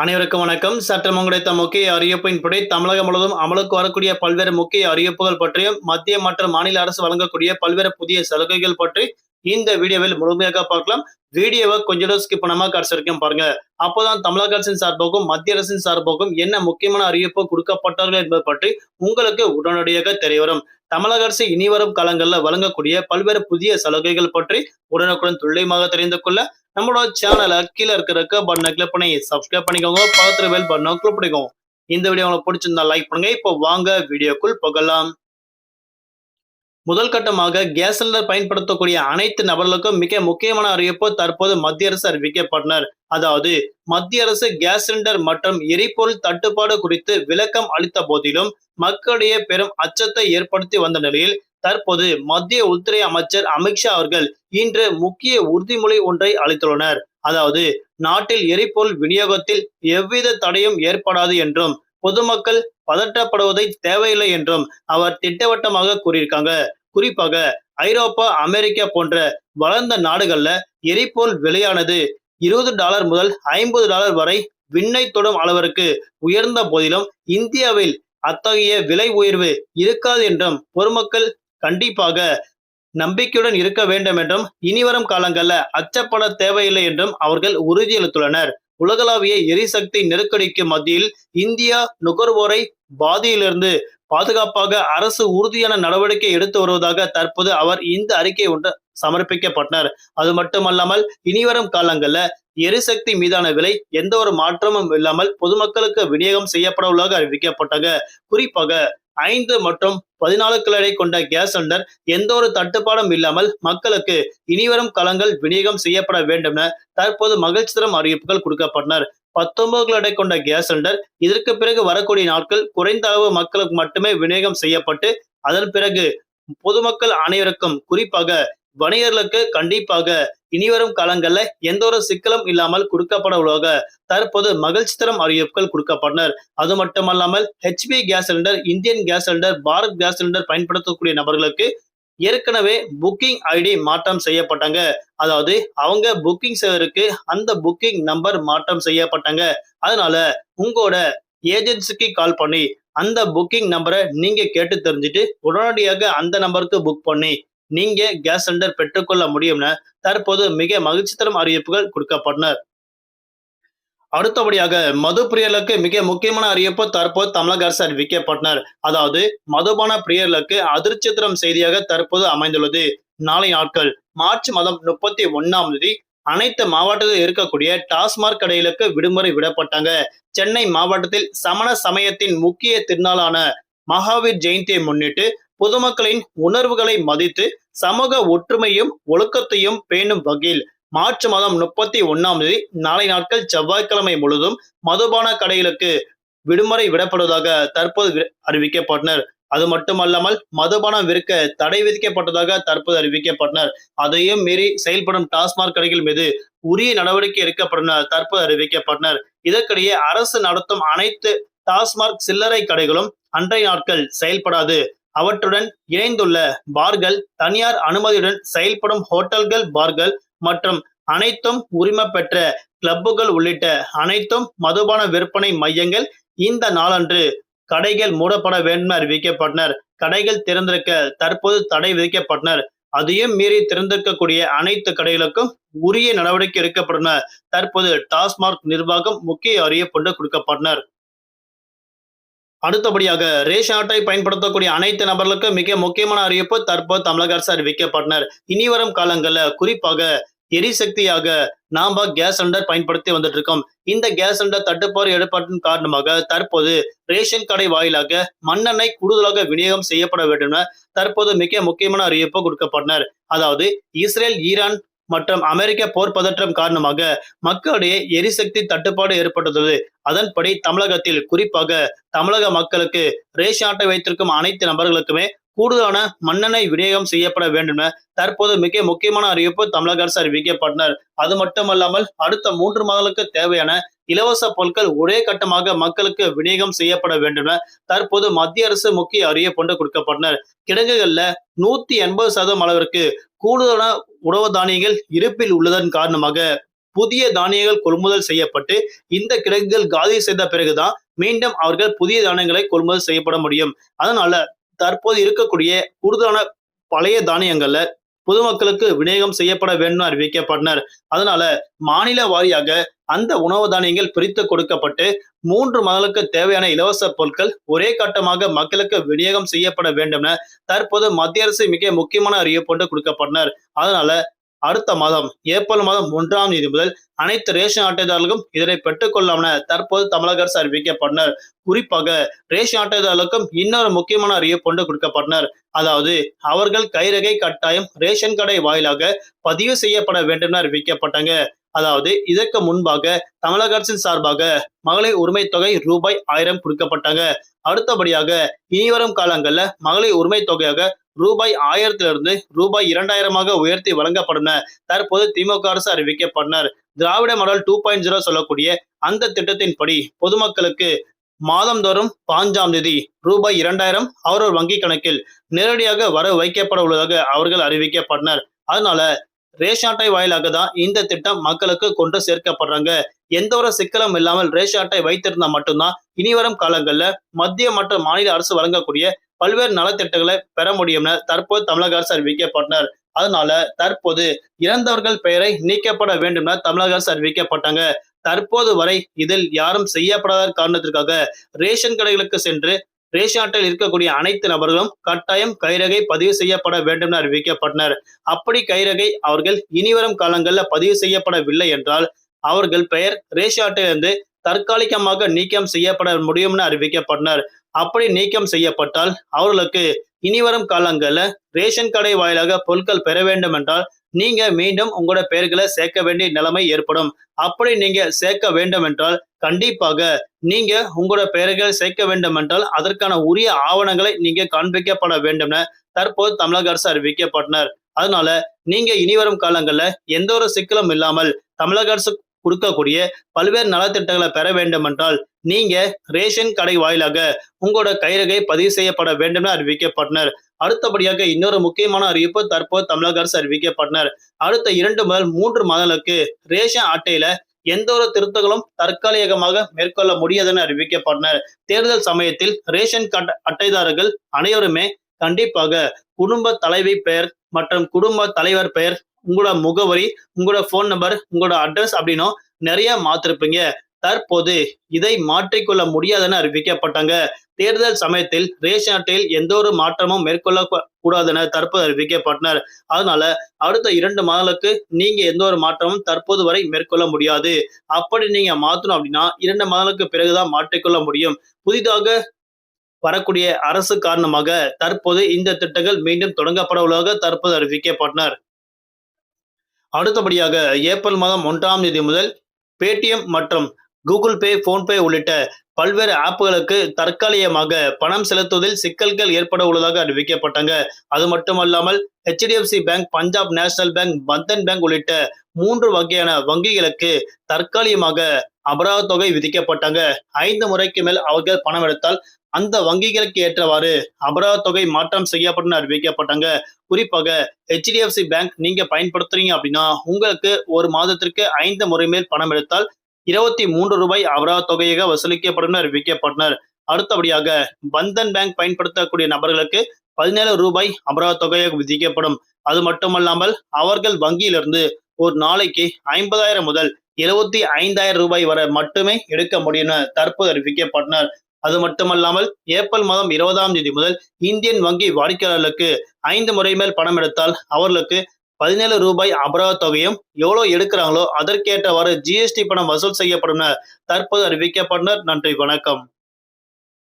அனைவருக்கும் வணக்கம். சற்றம் கிடைத்த முக்கிய அறிவிப்பின்படி தமிழகம் முழுவதும் அமலுக்கு வரக்கூடிய பல்வேறு முக்கிய அறிவிப்புகள் பற்றியும் மத்திய மற்றும் மாநில அரசு வழங்கக்கூடிய பல்வேறு புதிய சலுகைகள் பற்றி இந்த வீடியோவில் முழுமையாக பார்க்கலாம். வீடியோவை கொஞ்சம் ஸ்கிப் பண்ணாம கடைசி வரைக்கும் பாருங்க. அப்போதான் தமிழக அரசின் சார்பாகவும் மத்திய அரசின் சார்பாகவும் என்ன முக்கியமான அறிவிப்பு கொடுக்கப்பட்டார்கள் என்பது பற்றி உங்களுக்கு உடனடியாக தெரிய வரும். தமிழக அரசு இனிவரும் காலங்களில் வழங்கக்கூடிய பல்வேறு புதிய சலுகைகள் பற்றி உடனுக்குடன் துல்லியமாக தெரிந்து கொள்ள நம்மளோட சேனலை கீழே இருக்கிற பட்டனை கிளிக் பண்ணி சப்ஸ்கிரைப் பண்ணிக்கோங்க. பக்கத்துல பெல் பட்டனை கிளிக் பண்ணிக்கோங்க. இந்த வீடியோ உங்களுக்கு பிடிச்சிருந்தா லைக் பண்ணுங்க. இப்போ வாங்க வீடியோக்குள் போகலாம். முதல் கட்டமாக கேஸ் சிலிண்டர் பயன்படுத்தக்கூடிய அனைத்து நபர்களுக்கும் மிக முக்கியமான அறிவிப்பு தற்போது மத்திய அரசு அறிவிக்கப்பட்டனர். அதாவது மத்திய அரசு கேஸ் சிலிண்டர் மற்றும் எரிபொருள் தட்டுப்பாடு குறித்து விளக்கம் அளித்த போதிலும் மக்களிடையே பெரும் அச்சத்தை ஏற்படுத்தி வந்த நிலையில் தற்போது மத்திய உள்துறை அமைச்சர் அமித்ஷா அவர்கள் இன்று முக்கிய உறுதிமொழி ஒன்றை அளித்துள்ளனர். அதாவது நாட்டில் எரிபொருள் விநியோகத்தில் எவ்வித தடையும் ஏற்படாது என்றும் பொதுமக்கள் பதற்றப்படுவதை தேவையில்லை என்றும் அவர் திட்டவட்டமாக கூறியிருக்காங்க. குறிப்பாக ஐரோப்பா, அமெரிக்கா போன்ற வளர்ந்த நாடுகள்ல எரிபொருள் விலையானது $20 முதல் $50 வரை விண்ணை தொடும் அளவிற்கு உயர்ந்த போதிலும் இந்தியாவில் அத்தகைய விலை உயர்வு இருக்காது என்றும் பொதுமக்கள் கண்டிப்பாக நம்பிக்கையுடன் இருக்க வேண்டும் என்றும் இனிவரும் காலங்கள்ல அச்சப்பட தேவையில்லை என்றும் அவர்கள் உறுதியளித்துள்ளனர். உலகளாவிய எரிசக்தி நெருக்கடிக்கு மத்தியில் இந்தியா நுகர்வோரை பாதியிலிருந்து பாதுகாப்பாக அரசு உறுதியான நடவடிக்கை எடுத்து வருவதாக தற்போது அவர் இந்த அறிக்கை ஒன்று சமர்ப்பிக்கப்பட்டனர். அது மட்டுமல்லாமல் இனிவரும் காலங்கள்ல எரிசக்தி மீதான விலை எந்த ஒரு மாற்றமும் இல்லாமல் பொதுமக்களுக்கு விநியோகம் செய்யப்பட உள்ளதாக அறிவிக்கப்பட்டாங்க. குறிப்பாக 5 மற்றும் 14 கிலோ கொண்ட கேஸ் சிலிண்டர் எந்த ஒரு தட்டுப்பாடும் இல்லாமல் மக்களுக்கு இனிவரும் காலங்கள் விநியோகம் செய்யப்பட வேண்டும் என தற்போது மகிழ்ச்சி தரும் அறிவிப்புகள் கொடுக்கப்பட்டனர். 19 கிலோ கொண்ட கேஸ் சிலிண்டர் இதற்கு பிறகு வரக்கூடிய நாட்கள் குறைந்த அளவு மக்களுக்கு மட்டுமே விநியோகம் செய்யப்பட்டு அதன் பிறகு பொதுமக்கள் அனைவருக்கும் குறிப்பாக வணிகர்களுக்கு கண்டிப்பாக இனிவரும் காலங்கள்ல எந்த ஒரு சிக்கலும் இல்லாமல் கொடுக்கப்பட உள்ளதாக தற்போது மகிழ்ச்சி தரும் அறிவிப்புகள் கொடுக்கப்பட்டனர். அது மட்டுமல்லாமல் HP gas cylinder, Indian gas cylinder, Bharat gas cylinder பயன்படுத்தக்கூடிய நபர்களுக்கு ஏற்கனவே புக்கிங் ஐடி மாற்றம் செய்யப்பட்டாங்க. அதாவது அவங்க புக்கிங் செய்வதற்கு அந்த புக்கிங் நம்பர் மாற்றம் செய்யப்பட்டாங்க. அதனால உங்களோட ஏஜென்சிக்கு கால் பண்ணி அந்த புக்கிங் நம்பரை நீங்க கேட்டு தெரிஞ்சுட்டு உடனடியாக அந்த நம்பருக்கு புக் பண்ணி நீங்க கேஸ் சிலிண்டர் பெற்றுக்கொள்ள முடியும்னு தற்போது மிக மகிழ்ச்சி தரும் அறிவிப்புகள் கொடுக்கப்பட்டனர். அடுத்தபடியாக மது பிரியர்களுக்கு மிக முக்கியமான அறிவிப்பு தற்போது தமிழக அரசு அறிவிக்கப்பட்டனர். அதாவது மதுபான பிரியர்களுக்கு அதிர்ச்சி தரும் செய்தியாக தற்போது அமைந்துள்ளது. நாளை நாட்கள் மார்ச் மாதம் 31ஆம் தேதி அனைத்து மாவட்டத்தில் இருக்கக்கூடிய டாஸ்மாக் கடைகளுக்கு விடுமுறை விடப்பட்டாங்க. சென்னை மாவட்டத்தில் சமண சமயத்தின் முக்கிய திருநாளான மகாவீர் ஜெயந்தியை முன்னிட்டு பொதுமக்களின் உணர்வுகளை மதித்து சமூக ஒற்றுமையும் ஒழுக்கத்தையும் பேணும் வகையில் மார்ச் மாதம் 31ஆம் தேதி நாளை நாட்கள் செவ்வாய்க்கிழமை முழுதும் மதுபான கடைகளுக்கு விடுமுறை விடப்படுவதாக தற்போது அறிவிக்கப்பட்டனர். அது மட்டுமல்லாமல் மதுபானம் விற்க தடை விதிக்கப்பட்டதாக தற்போது அறிவிக்கப்பட்டனர். அதையும் மீறி செயல்படும் டாஸ்மாக் கடைகள் மீது உரிய நடவடிக்கை எடுக்கப்படும் தற்போது அறிவிக்கப்பட்டனர். இதற்கிடையே அரசு நடத்தும் அனைத்து டாஸ்மாக் சில்லறை கடைகளும் அன்றைய நாட்கள் செயல்படாது. அவற்றுடன் இணைந்துள்ள பார்கள், தனியார் அனுமதியுடன் செயல்படும் ஹோட்டல்கள், பார்கள் மற்றும் அனைத்தும் உரிமை பெற்ற கிளப்புகள் உள்ளிட்ட அனைத்தும் மதுபான விற்பனை மையங்கள் இந்த நாளன்று கடைகள் மூடப்பட வேண்டும் அறிவிக்கப்பட்டனர். கடைகள் திறந்திருக்க தற்போது தடை விதிக்கப்பட்டனர். அதையும் மீறி திறந்திருக்கக்கூடிய அனைத்து கடைகளுக்கும் உரிய நடவடிக்கை எடுக்கப்படும் தற்போது டாஸ்மாக் நிர்வாகம் முக்கிய அறிவிப்பு கொடுக்கப்பட்டனர். அடுத்தபடியாக ரேஷன் அட்டை பயன்படுத்தக்கூடிய அனைத்து நபர்களுக்கும் மிக முக்கியமான அறிவிப்பு தற்போது தமிழக அரசு அறிவிக்கப்பட்டனர். இனிவரும் காலங்களில் குறிப்பாக எரிசக்தியாக நாம கேஸ் சிலிண்டர் பயன்படுத்தி வந்துட்டு இருக்கோம். இந்த கேஸ் சிலிண்டர் தட்டுப்பாடு ஏற்பட்டதன் காரணமாக தற்போது ரேஷன் கடை வாயிலாக மண்ணெண்ணெய் கூடுதலாக விநியோகம் செய்யப்பட வேண்டும் என தற்போது மிக முக்கியமான அறிவிப்பு கொடுக்கப்பட்டனர். அதாவது இஸ்ரேல், ஈரான் மற்றும் அமெரிக்க போர் பதற்றம் காரணமாக மக்களிடையே எரிசக்தி தட்டுப்பாடு ஏற்பட்டுள்ளது. அதன்படி தமிழகத்தில் குறிப்பாக தமிழக மக்களுக்கு ரேஷன் அட்டை வைத்திருக்கும் அனைத்து நபர்களுக்குமே கூடுதலான மண்ணெண்ணெய் விநியோகம் செய்யப்பட வேண்டும் என தற்போது மிக முக்கியமான அறிவிப்பு தமிழக அரசு அறிவிக்கப்பட்டனர். அது மட்டுமல்லாமல் அடுத்த 3 மாதங்களுக்கு தேவையான இலவச பொருட்கள் ஒரே கட்டமாக மக்களுக்கு விநியோகம் செய்யப்பட வேண்டும் என தற்போது மத்திய அரசு முக்கிய அறிவிப்பு கொடுக்கப்பட்டனர். கிடங்குகள்ல 180% அளவிற்கு கூடுதலான உணவு தானியங்கள் இருப்பில் உள்ளதன் காரணமாக புதிய தானியங்கள் கொள்முதல் செய்யப்பட்டு இந்த கிடங்குகள் காலி செய்த பிறகுதான் மீண்டும் அவர்கள் புதிய தானியங்களை கொள்முதல் செய்யப்பட முடியும். அதனால தற்போது இருக்கக்கூடிய கூடுதலான பழைய தானியங்கள்ல பொதுமக்களுக்கு விநியோகம் செய்யப்பட வேண்டும் அறிவிக்கப்பட்டனர். அதனால மாநில வாரியாக அந்த உணவு தானியங்கள் பிரித்து கொடுக்கப்பட்டு 3 மாதங்களுக்கு தேவையான இலவச பொருட்கள் ஒரே கட்டமாக மக்களுக்கு விநியோகம் செய்யப்பட வேண்டும் என தற்போது மத்திய அரசு மிக முக்கியமான அறிவிப்பு ஒன்று கொடுக்கப்பட்டனர். அதனால அடுத்த மாதம் ஏப்ரல் மாதம் 1ஆம் தேதி முதல் அனைத்து ரேஷன் அட்டைதாரர்களும் இதனை பெற்றுக் கொள்ளலாம் என தற்போது தமிழக அரசு அறிவிக்கப்பட்டனர். குறிப்பாக ரேஷன் அட்டைதாரர்களுக்கும் இன்னொரு முக்கியமான அறிவிப்பு ஒன்று கொடுக்கப்பட்டனர். அதாவது அவர்கள் கைரேகை கட்டாயம் ரேஷன் கடை வாயிலாக பதிவு செய்யப்பட வேண்டும் என அறிவிக்கப்பட்டாங்க. அதாவது இதற்கு முன்பாக தமிழக அரசின் சார்பாக மகளிர் உரிமை தொகை ரூபாய் 1000 கொடுக்கப்பட்டாங்க. அடுத்தபடியாக இனிவரும் காலங்கள்ல மகளிர் உரிமை தொகையாக ரூபாய் 1000 ரூபாய் 2000 உயர்த்தி வழங்கப்படும் தற்போது திமுக அரசு அறிவிக்கப்பட்டனர். திராவிட மாடல் 2.0 சொல்லக்கூடிய அந்த திட்டத்தின்படி பொதுமக்களுக்கு மாதந்தோறும் 5ஆம் தேதி ரூபாய் 2000 அவரவர் வங்கி கணக்கில் நேரடியாக வர வைக்கப்பட உள்ளதாக அவர்கள் அறிவிக்கப்பட்டனர். அதனால ரேஷன் அட்டை வாயிலாக தான் இந்த திட்டம் மக்களுக்கு கொண்டு சேர்க்கப்படுறாங்க. எந்த ஒரு சிக்கலும் இல்லாமல் ரேஷன் அட்டை வைத்திருந்தா மட்டும்தான் இனிவரும் காலங்கள்ல மத்திய மற்றும் மாநில அரசு வழங்கக்கூடிய பல்வேறு நலத்திட்டங்களை பெற முடியும் என தற்போது தமிழக அரசு அறிவிக்கப்பட்டனர். அதனால தற்போது இறந்தவர்கள் பெயரை நீக்கப்பட வேண்டும் என தமிழக அரசு அறிவிக்கப்பட்டாங்க. தற்போது வரை இதில் யாரும் செய்யப்படாத காரணத்திற்காக ரேஷன் கடைகளுக்கு சென்று ரேஷன் அட்டையில் இருக்கக்கூடிய அனைத்து நபர்களும் கட்டாயம் கைரேகை பதிவு செய்யப்பட வேண்டும் என அறிவிக்கப்பட்டனர். அப்படி கைரேகை அவர்கள் இனிவரும் காலங்களில் பதிவு செய்யப்படவில்லை என்றால் அவர்கள் பெயர் ரேஷன் அட்டையிலிருந்து தற்காலிகமாக நீக்கம் செய்யப்பட முடியும் என அறிவிக்கப்பட்டனர். அப்படி நீக்கம் செய்யப்பட்டால் அவர்களுக்கு இனிவரும் காலங்களில் ரேஷன் கடை வாயிலாக பொருட்கள் பெற வேண்டும் என்றால் நீங்க மீண்டும் உங்களோட பெயர்களை சேர்க்க வேண்டிய நிலைமை ஏற்படும். அப்படி நீங்க சேர்க்க வேண்டும் என்றால் கண்டிப்பாக நீங்க உங்களோட பெயர்களை சேர்க்க வேண்டும் என்றால் அதற்கான உரிய ஆவணங்களை நீங்க காண்பிக்கப்பட வேண்டும் என தற்போது தமிழக அரசு அறிவிக்கப்பட்டனர். அதனால நீங்க இனிவரும் காலங்கள்ல எந்த ஒரு சிக்கலும் இல்லாமல் தமிழக அரசு கொடுக்கக்கூடிய பல்வேறு நலத்திட்டங்களை பெற வேண்டும் என்றால் நீங்க ரேஷன் கடை வாயிலாக உங்களோட கைரேகை பதிவு செய்யப்பட வேண்டும் என அறிவிக்கப்பட்டனர். அடுத்தபடியாக இன்னொரு முக்கியமான அறிவிப்பு தற்போது தமிழக அரசு அறிவிக்கப்பட்டனர். அடுத்த 2 முதல் 3 மாதங்களுக்கு ரேஷன் அட்டையில எந்த ஒரு திருத்தங்களும் தற்காலிகமாக மேற்கொள்ள முடியாது என அறிவிக்கப்பட்டனர். தேர்தல் சமயத்தில் ரேஷன் அட்டைதாரர்கள் அனைவருமே கண்டிப்பாக குடும்ப தலைவி பெயர் மற்றும் குடும்ப தலைவர் பெயர், உங்களோட முகவரி, உங்களோட போன் நம்பர், உங்களோட அட்ரஸ் அப்படின்னும் நிறைய மாத்திருப்பீங்க. தற்போது இதை மாற்றிக்கொள்ள முடியாதுன்னு அறிவிக்கப்பட்டாங்க. தேர்தல் சமயத்தில் ரேஷன் அட்டையில் எந்த ஒரு மாற்றமும் மேற்கொள்ள கூடாதுன்னு தற்போது அறிவிக்கப்பட்டனர். அதனால அடுத்த 2 மாதங்களுக்கு நீங்க எந்த ஒரு மாற்றமும் தற்போது வரை மேற்கொள்ள முடியாது. அப்படி நீங்க மாற்றணும் அப்படின்னா 2 மாதங்களுக்கு பிறகுதான் மாற்றிக்கொள்ள முடியும். புதிதாக வரக்கூடிய அரசு காரணமாக தற்போது இந்த திட்டங்கள் மீண்டும் தொடங்கப்பட உள்ளதாக தற்போது அறிவிக்கப்பட்டனர். அடுத்தபடியாக ஏப்ரல் மாதம் 1ஆம் தேதி முதல் பேடிஎம் மற்றும் கூகுள் பே, போன்பே உள்ளிட்ட பல்வேறு ஆப்புகளுக்கு தற்காலிகமாக பணம் செலுத்துவதில் சிக்கல்கள் ஏற்பட உள்ளதாக அறிவிக்கப்பட்டாங்க. அது மட்டுமல்லாமல் HDFC bank, Punjab national bank, Bandhan bank உள்ளிட்ட 3 வகையான வங்கிகளுக்கு தற்காலிகமாக அபராத தொகை விதிக்கப்பட்டாங்க. 5 முறைக்கு மேல் அவர்கள் பணம் எடுத்தால் அந்த வங்கிகளுக்கு ஏற்றவாறு அபராத தொகை மாற்றம் செய்யப்படும் அறிவிக்கப்பட்டாங்க. குறிப்பாக HDFC பேங்க் நீங்க பயன்படுத்துறீங்க அப்படின்னா உங்களுக்கு ஒரு மாதத்திற்கு 5 முறை மேல் பணம் எடுத்தால் 23 ரூபாய் அபராத தொகையாக வசூலிக்கப்படும் அறிவிக்கப்பட்டனர். அடுத்தபடியாக பந்தன் பேங்க் பயன்படுத்தக்கூடிய நபர்களுக்கு 17 ரூபாய் அபராத தொகையாக விதிக்கப்படும். அது மட்டுமல்லாமல் அவர்கள் வங்கியிலிருந்து ஒரு நாளைக்கு 50,000 முதல் 75,000 ரூபாய் வரை மட்டுமே எடுக்க முடியும் தற்போது அறிவிக்கப்பட்டனர். அது மட்டுமல்லாமல் ஏப்ரல் மாதம் 20ஆம் தேதி முதல் இந்தியன் வங்கி வாடிக்கையாளர்களுக்கு 5 முறை மேல் பணம் எடுத்தால் அவர்களுக்கு 17 ரூபாய் அபராத தொகையும் எவ்வளவு எடுக்கிறாங்களோ அதற்கேற்றவாறு GST பணம் வசூல் செய்யப்படும் தற்போது அறிவிக்கப்பட்டனர். நன்றி, வணக்கம்.